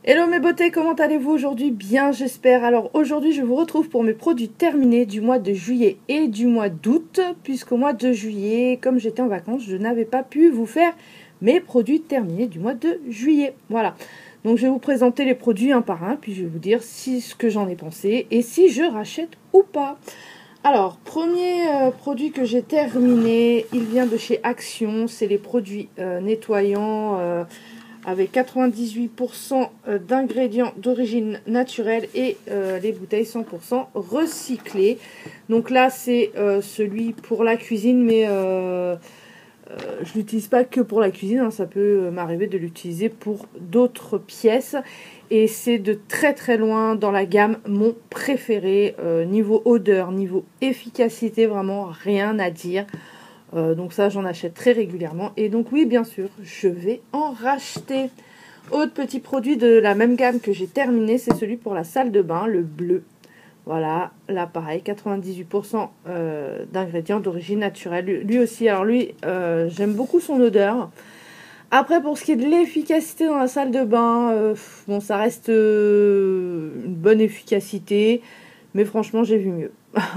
Hello mes beautés, comment allez-vous aujourd'hui? Bien j'espère. Alors aujourd'hui je vous retrouve pour mes produits terminés du mois de juillet et du mois d'août, puisqu'au mois de juillet, comme j'étais en vacances, je n'avais pas pu vous faire mes produits terminés du mois de juillet. Voilà, donc je vais vous présenter les produits un par un, puis je vais vous dire ce que j'en ai pensé et si je rachète ou pas. Alors, premier produit que j'ai terminé, il vient de chez Action, c'est les produits nettoyants avec 98% d'ingrédients d'origine naturelle et les bouteilles 100% recyclées. Donc là, c'est celui pour la cuisine, mais je l'utilise pas que pour la cuisine, hein, ça peut m'arriver de l'utiliser pour d'autres pièces. Et c'est de très très loin dans la gamme mon préféré. Niveau odeur, niveau efficacité, vraiment rien à dire. Donc ça, j'en achète très régulièrement. Et donc oui, bien sûr, je vais en racheter. Autre petit produit de la même gamme que j'ai terminé, c'est celui pour la salle de bain, le bleu. Voilà, là pareil, 98% d'ingrédients d'origine naturelle. Lui aussi, alors lui, j'aime beaucoup son odeur. Après, pour ce qui est de l'efficacité dans la salle de bain, bon, ça reste une bonne efficacité, mais franchement, j'ai vu mieux.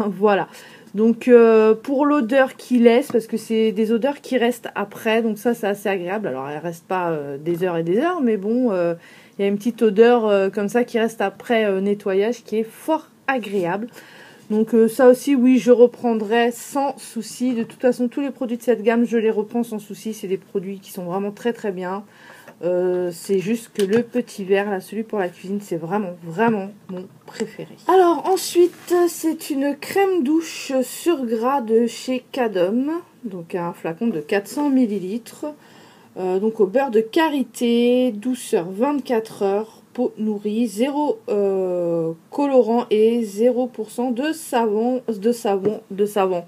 Voilà. Donc, pour l'odeur qu'il laisse, parce que c'est des odeurs qui restent après, donc ça, c'est assez agréable. Alors, elle reste pas des heures et des heures, mais bon, il y a une petite odeur comme ça qui reste après nettoyage qui est fort agréable. Donc ça aussi, oui, je reprendrai sans souci. De toute façon, tous les produits de cette gamme, je les reprends sans souci. C'est des produits qui sont vraiment très très bien. C'est juste que le petit verre, là, celui pour la cuisine, c'est vraiment mon préféré. Alors ensuite, c'est une crème douche sur gras de chez Cadom. Donc un flacon de 400 ml. Donc au beurre de karité, douceur 24 heures. Peau nourrie, 0 colorant et 0% de savon, de savon.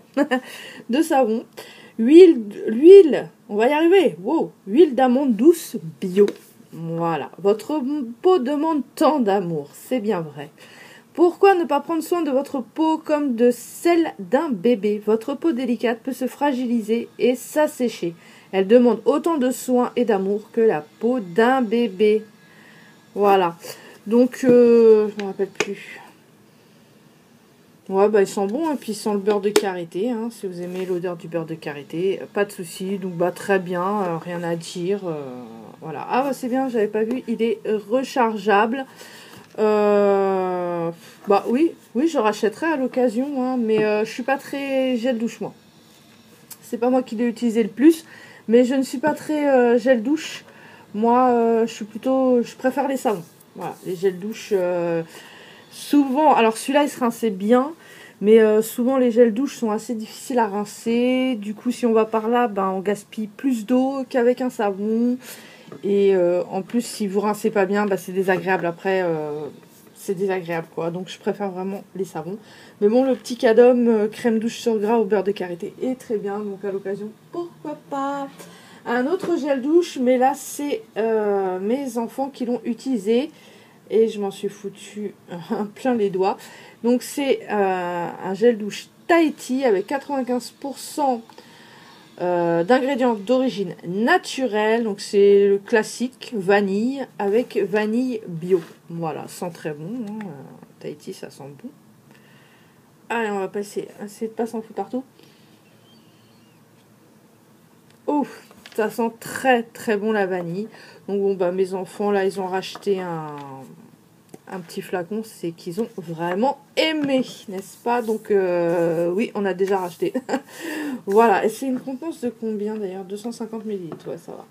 L'huile, on va y arriver, wow, huile d'amande douce bio. Voilà, votre peau demande tant d'amour, c'est bien vrai. Pourquoi ne pas prendre soin de votre peau comme de celle d'un bébé? Votre peau délicate peut se fragiliser et s'assécher. Elle demande autant de soins et d'amour que la peau d'un bébé. Voilà, donc je me rappelle plus. Ouais, bah il sent bon, et puis il sent le beurre de karité, hein, si vous aimez l'odeur du beurre de karité, pas de souci. Donc bah très bien, rien à dire. Voilà, ah bah, c'est bien, j'avais pas vu, il est rechargeable. Bah oui, je rachèterai à l'occasion, hein, mais je suis pas très gel douche moi. C'est pas moi qui l'ai utilisé le plus, mais je ne suis pas très gel douche. Moi, je préfère les savons. Voilà, les gels douche, souvent, alors celui-là, il se rinçait bien, mais souvent, les gels douche sont assez difficiles à rincer. Du coup, si on va par là, ben, on gaspille plus d'eau qu'avec un savon. Et en plus, si vous rincez pas bien, ben, c'est désagréable après. C'est désagréable, quoi. Donc, je préfère vraiment les savons. Mais bon, le petit Cadom crème douche sur gras au beurre de karité est très bien. Donc, à l'occasion, pourquoi pas. Un autre gel douche, mais là c'est mes enfants qui l'ont utilisé et je m'en suis foutu plein les doigts. Donc c'est un gel douche Tahiti avec 95% d'ingrédients d'origine naturelle. Donc c'est le classique vanille avec vanille bio. Voilà, sent très bon. Hein. Tahiti, ça sent bon. Allez, on va passer. Essayer de pas s'en foutre partout. Ouf! Ça sent très très bon la vanille. Donc bon bah mes enfants là ils ont racheté un petit flacon, c'est qu'ils ont vraiment aimé, n'est-ce pas? Donc oui, on a déjà racheté. Voilà, et c'est une contenance de combien d'ailleurs? 250 ml, ouais ça va.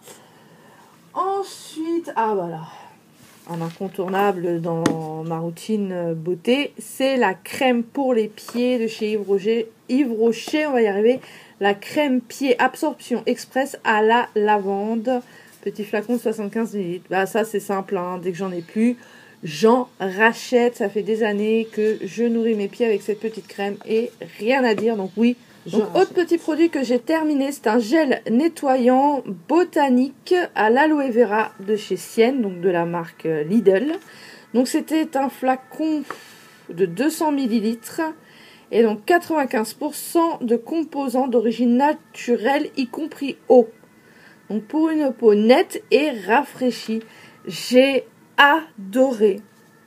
Ensuite, ah voilà, un incontournable dans ma routine beauté, c'est la crème pour les pieds de chez Yves Rocher, on va y arriver. La crème pied absorption express à la lavande. Petit flacon de 75 ml. Bah, ça, c'est simple. Hein. Dès que j'en ai plus, j'en rachète. Ça fait des années que je nourris mes pieds avec cette petite crème. Et rien à dire. Donc oui. Donc, autre petit produit que j'ai terminé, c'est un gel nettoyant botanique à l'aloe vera de chez Sienne. Donc de la marque Lidl. Donc c'était un flacon de 200 ml. Et donc 95% de composants d'origine naturelle, y compris eau. Donc pour une peau nette et rafraîchie, j'ai adoré,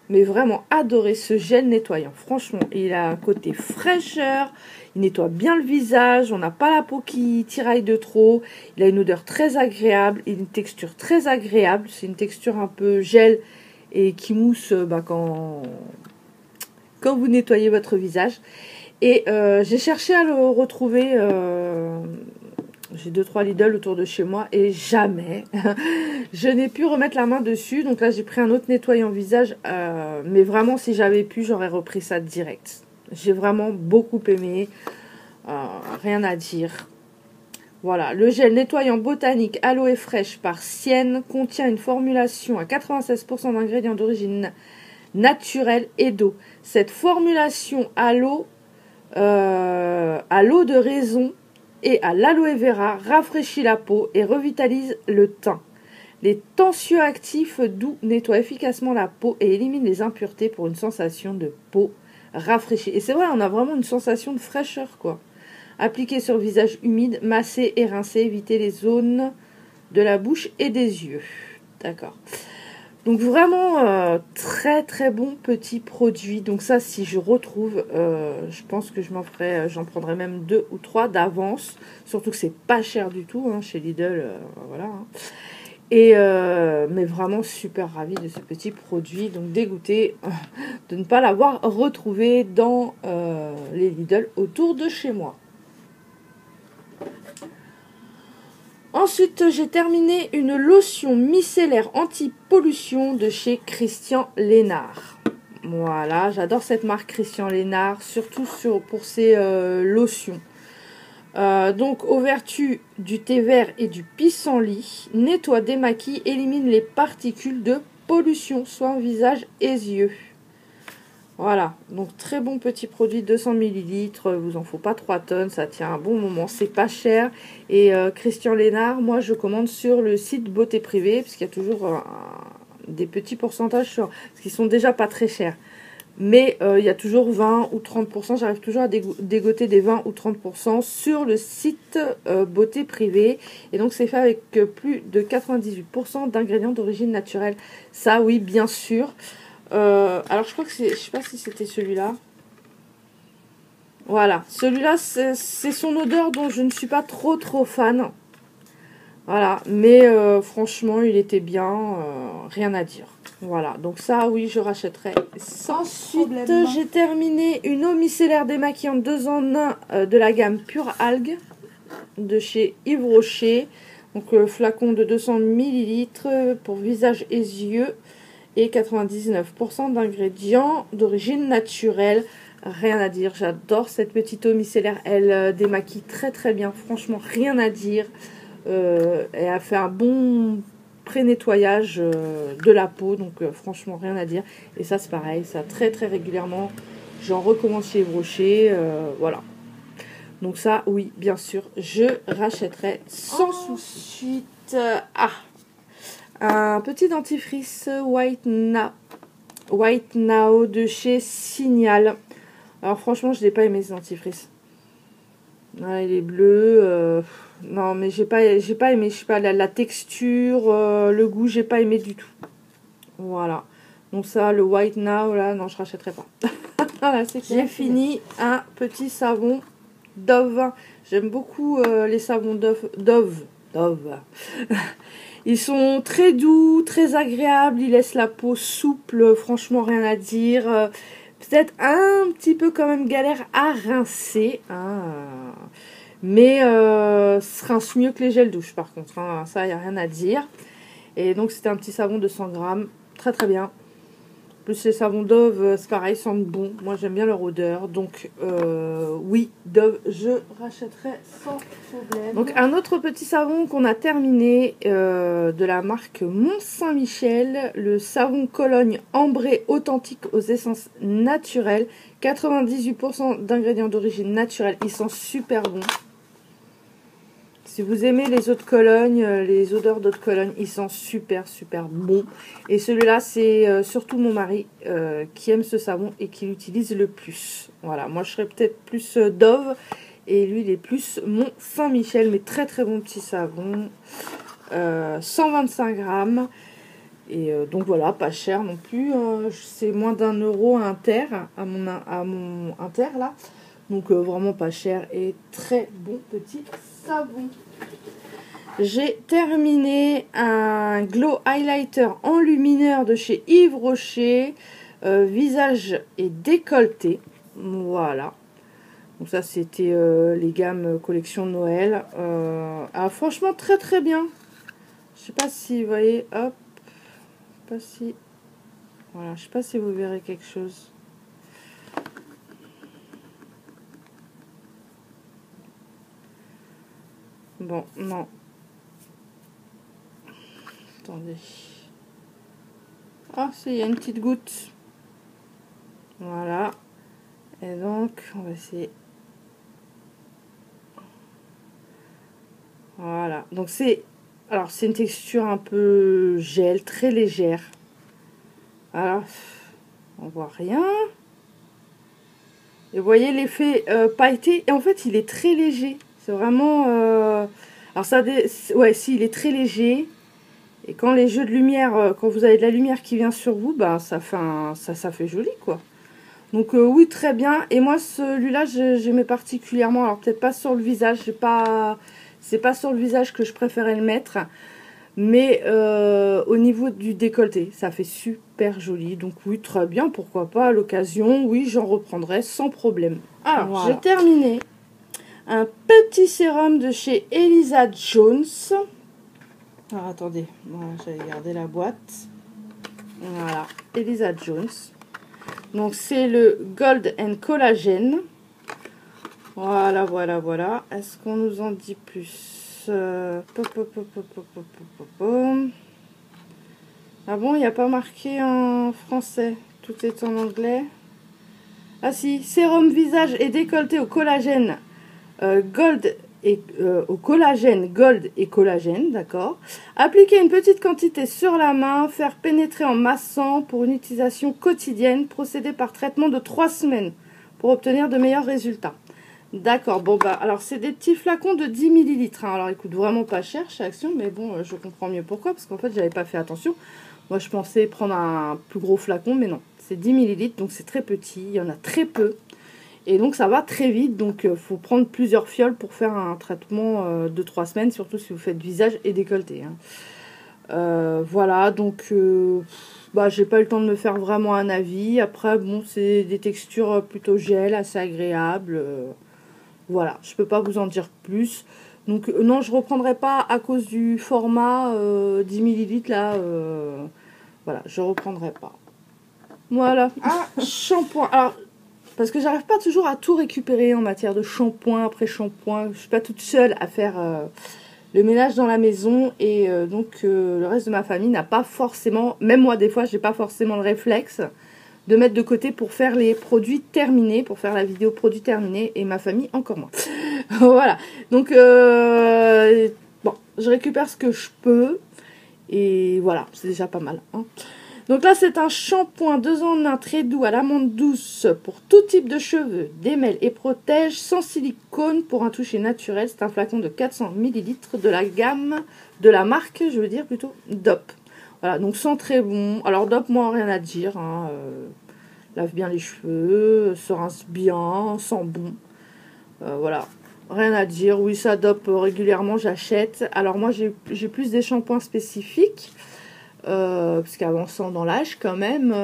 mais vraiment adoré ce gel nettoyant. Franchement, il a un côté fraîcheur, il nettoie bien le visage, on n'a pas la peau qui tiraille de trop, il a une odeur très agréable, une texture très agréable, c'est une texture un peu gel et qui mousse quand vous nettoyez votre visage. Et j'ai cherché à le retrouver, j'ai 2-3 Lidl autour de chez moi et jamais je n'ai pu remettre la main dessus. Donc là j'ai pris un autre nettoyant visage, mais vraiment si j'avais pu j'aurais repris ça direct. J'ai vraiment beaucoup aimé, rien à dire. Voilà, le gel nettoyant botanique aloe fraîche par Sienne contient une formulation à 96% d'ingrédients d'origine naturelle et d'eau. Cette formulation à l'eau de raisin et à l'aloe vera rafraîchit la peau et revitalise le teint. Les tensioactifs doux nettoient efficacement la peau et éliminent les impuretés pour une sensation de peau rafraîchie. Et c'est vrai, on a vraiment une sensation de fraîcheur, quoi. Appliquer sur le visage humide, masser et rincer, éviter les zones de la bouche et des yeux. D'accord. Donc vraiment très très bon petit produit. Donc ça, si je retrouve, je pense que j'en prendrai même 2 ou 3 d'avance. Surtout que c'est pas cher du tout hein, chez Lidl, voilà. Hein. Et mais vraiment super ravie de ce petit produit. Donc dégoûtée de ne pas l'avoir retrouvé dans les Lidl autour de chez moi. Ensuite, j'ai terminé une lotion micellaire anti-pollution de chez Christian Lénard. Voilà, j'adore cette marque Christian Lénard, surtout pour ses lotions. Donc, aux vertus du thé vert et du pissenlit, nettoie, démaquille, élimine les particules de pollution, soit en visage et yeux. Voilà, donc très bon petit produit, 200 ml, vous en faut pas 3 tonnes, ça tient un bon moment, c'est pas cher. Et Christian Lénard, moi je commande sur le site Beauté Privée, parce qu'il y a toujours des petits pourcentages parce qu'ils sont déjà pas très chers. Mais il y a toujours 20 ou 30%, j'arrive toujours à dégoter des 20 ou 30% sur le site Beauté Privée. Et donc c'est fait avec plus de 98% d'ingrédients d'origine naturelle. Ça oui, bien sûr. Alors je crois que je sais pas si c'était celui-là. Voilà, celui-là c'est son odeur dont je ne suis pas trop fan. Voilà, mais franchement il était bien, rien à dire. Voilà, donc ça oui je rachèterai sans Ensuite j'ai terminé une eau micellaire démaquillante 2 en 1 de la gamme Pure Algue de chez Yves Rocher. Donc flacon de 200 ml pour visage et yeux. Et 99% d'ingrédients d'origine naturelle. Rien à dire, j'adore cette petite eau micellaire. Elle démaquille très très bien, franchement rien à dire. Elle a fait un bon pré-nettoyage de la peau, donc franchement rien à dire. Et ça c'est pareil, ça très très régulièrement. J'en recommande chez Yves Rocher, voilà. Donc ça, oui, bien sûr, je rachèterai sans souci. Un petit dentifrice White Now de chez Signal. Alors franchement, je n'ai pas aimé ce dentifrice. Ah, il est bleu. Non, mais j'ai pas aimé. Je sais pas, la texture, le goût, j'ai pas aimé du tout. Voilà. Donc ça, le White Now, là, non, je rachèterai pas. Voilà, j'ai fini un petit savon Dove. J'aime beaucoup les savons Dove. Ils sont très doux, très agréables, ils laissent la peau souple, franchement rien à dire. Peut-être un petit peu quand même galère à rincer, hein. Mais ça rince mieux que les gels douche par contre, hein. Ça il n'y a rien à dire. Et donc c'était un petit savon de 100 grammes, très très bien. Plus les savons Dove, c'est pareil, sentent bon. Moi j'aime bien leur odeur. Donc oui, Dove, je rachèterai sans problème. Donc un autre petit savon qu'on a terminé de la marque Mont-Saint-Michel. Le savon Cologne ambré authentique aux essences naturelles. 98% d'ingrédients d'origine naturelle. Ils sont super bons. Si vous aimez les eaux de Cologne, les odeurs d'eau de Cologne, ils sont super bons. Et celui-là, c'est surtout mon mari qui aime ce savon et qui l'utilise le plus. Voilà, moi je serais peut-être plus Dove et lui il est plus Mont-Saint-Michel, mais très très bon petit savon. 125 grammes. Et donc voilà, pas cher non plus. C'est moins d'1 € à Inter, à mon Inter là. Donc vraiment pas cher et très bon petit savon. J'ai terminé un glow highlighter enlumineur de chez Yves Rocher. Visage et décolleté. Voilà. Donc ça c'était les gammes collection Noël. Franchement très très bien. Je sais pas si vous voyez, hop. Pas si. Voilà, je sais pas si vous verrez quelque chose. Bon, non. Attendez. Ah, si, il y a une petite goutte. Voilà. Et donc, on va essayer. Voilà. Donc, c'est... Alors, c'est une texture un peu gel, très légère. Alors, on voit rien. Et vous voyez l'effet pailleté. Et en fait, il est très léger. C'est vraiment... Alors, ça... Ouais, si, il est très léger. Et quand les jeux de lumière, quand vous avez de la lumière qui vient sur vous, bah, ça fait joli, quoi. Donc oui, très bien. Et moi, celui-là, j'aimais particulièrement. Alors peut-être pas sur le visage, c'est pas sur le visage que je préférais le mettre. Mais au niveau du décolleté, ça fait super joli. Donc oui, très bien, pourquoi pas à l'occasion. Oui, j'en reprendrai sans problème. Alors, voilà. J'ai terminé un petit sérum de chez Elisa Jones. Alors attendez, voilà, j'avais gardé la boîte. Voilà, Elisa Jones. Donc c'est le Gold and Collagen. Voilà, voilà, voilà. Est-ce qu'on nous en dit plus? Ah bon, il n'y a pas marqué en français. Tout est en anglais. Ah si, sérum visage et décolleté au collagène Gold et au collagène Gold et collagène, d'accord. Appliquer une petite quantité sur la main, faire pénétrer en massant pour une utilisation quotidienne, procéder par traitement de 3 semaines pour obtenir de meilleurs résultats. D'accord, bon bah alors c'est des petits flacons de 10 ml. Hein. Alors ils coûtent vraiment pas cher chez Action, mais bon, je comprends mieux pourquoi, parce qu'en fait j'avais pas fait attention. Moi je pensais prendre un plus gros flacon, mais non, c'est 10 ml, donc c'est très petit, il y en a très peu. Et donc ça va très vite, donc il faut prendre plusieurs fioles pour faire un traitement de 3 semaines, surtout si vous faites visage et décolleté. Hein. Voilà, donc bah, j'ai pas eu le temps de me faire vraiment un avis. Après, bon, c'est des textures plutôt gel, assez agréables. Voilà, je peux pas vous en dire plus. Donc non, je reprendrai pas à cause du format 10 ml là. Voilà, je reprendrai pas. Voilà, un shampoing. Alors, parce que j'arrive pas toujours à tout récupérer en matière de shampoing après shampoing. Je suis pas toute seule à faire le ménage dans la maison. Et donc le reste de ma famille n'a pas forcément, même moi des fois, j'ai pas forcément le réflexe de mettre de côté pour faire les produits terminés, pour faire la vidéo produits terminés. Et ma famille encore moins. Voilà. Donc bon, je récupère ce que je peux. Et voilà, c'est déjà pas mal. Hein. Donc là, c'est un shampoing 2 en 1 très doux à l'amande douce pour tout type de cheveux, démêle et protège, sans silicone pour un toucher naturel. C'est un flacon de 400 ml de la gamme, de la marque, je veux dire plutôt, DOP. Voilà, donc sent très bon. Alors DOP, moi, rien à dire. Hein, lave bien les cheveux, se rince bien, sent bon. Voilà, rien à dire. Oui, ça DOP régulièrement, j'achète. Alors moi, j'ai plus des shampoings spécifiques. Parce qu'avançant dans l'âge quand même,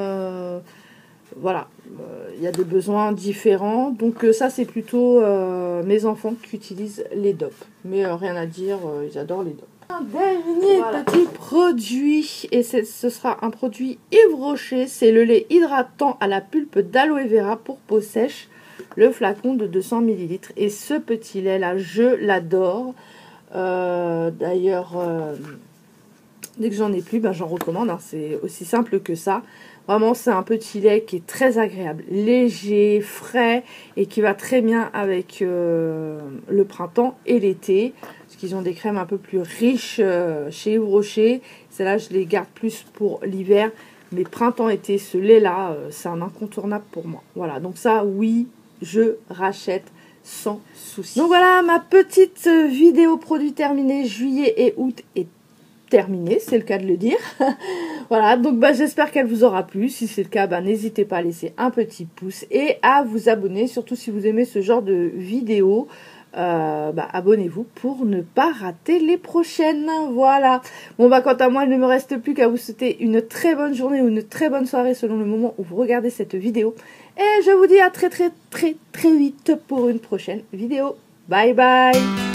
voilà, il y a des besoins différents. Donc ça c'est plutôt mes enfants qui utilisent les DOP. Mais rien à dire, ils adorent les DOP. Un dernier petit produit, et ce sera un produit Yves Rocher, c'est le lait hydratant à la pulpe d'aloe vera pour peau sèche, le flacon de 200 ml. Et ce petit lait là, je l'adore. D'ailleurs... dès que j'en ai plus, ben, j'en recommande. Hein. C'est aussi simple que ça. Vraiment, c'est un petit lait qui est très agréable, léger, frais et qui va très bien avec le printemps et l'été. Parce qu'ils ont des crèmes un peu plus riches chez Yves Rocher. Celles-là, je les garde plus pour l'hiver. Mais printemps-été, ce lait-là, c'est un incontournable pour moi. Voilà, donc ça, oui, je rachète sans souci. Donc voilà, ma petite vidéo produit terminée juillet et août est terminée, c'est le cas de le dire. Voilà, donc j'espère qu'elle vous aura plu. Si c'est le cas, n'hésitez pas à laisser un petit pouce et à vous abonner, surtout si vous aimez ce genre de vidéos. Abonnez-vous pour ne pas rater les prochaines. Voilà. Bon, quant à moi, il ne me reste plus qu'à vous souhaiter une très bonne journée ou une très bonne soirée selon le moment où vous regardez cette vidéo. Et je vous dis à très vite pour une prochaine vidéo. Bye bye.